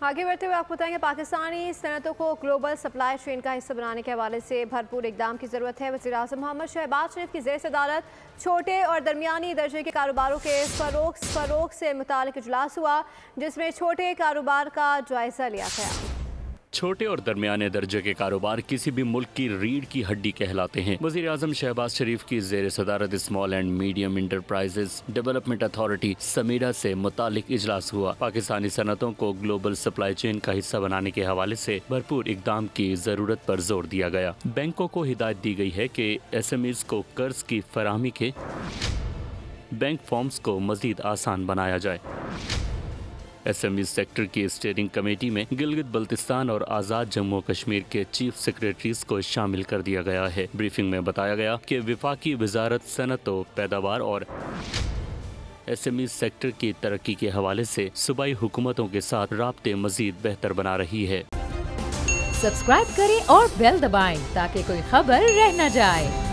आगे बढ़ते हुए आपको बताएंगे पाकिस्तानी सनतों को ग्लोबल सप्लाई चेन का हिस्सा बनाने के हवाले से भरपूर इकदाम की ज़रूरत है। वज़ीर आज़म मोहम्मद शहबाज शरीफ की ज़ेर सदारत छोटे और दरमियानी दर्जे के कारोबारों के फ़रोग़ से मुताल्लिक़ इजलास हुआ, जिसमें छोटे कारोबार का जायज़ा लिया गया। छोटे और दरमियाने दर्जे के कारोबार किसी भी मुल्क की रीढ़ की हड्डी कहलाते हैं। वज़ीर आज़म शहबाज शरीफ की ज़ेर सदारत small and medium enterprises development authority समीरा से मुतालिक इजलास हुआ। पाकिस्तानी सनतों को ग्लोबल सप्लाई चेन का हिस्सा बनाने के हवाले से भरपूर इकदाम की ज़रूरत पर जोर दिया गया। बैंकों को हिदायत दी गई है कि SMEs को कर्ज की फराहमी के बैंक फॉर्म्स को मज़ीद आसान बनाया जाए। SME सेक्टर की स्टीयरिंग कमेटी में गिलगित बल्तिस्तान और आज़ाद जम्मू कश्मीर के चीफ सेक्रेटरीज को शामिल कर दिया गया है। ब्रीफिंग में बताया गया कि विफाकी वजारत सनतों, पैदावार और SME सेक्टर की तरक्की के हवाले से सूबाई हुकूमतों के साथ राब्ते मजीद बेहतर बना रही है। सब्सक्राइब करें और बेल दबाएं ताकि कोई खबर रह न जाए।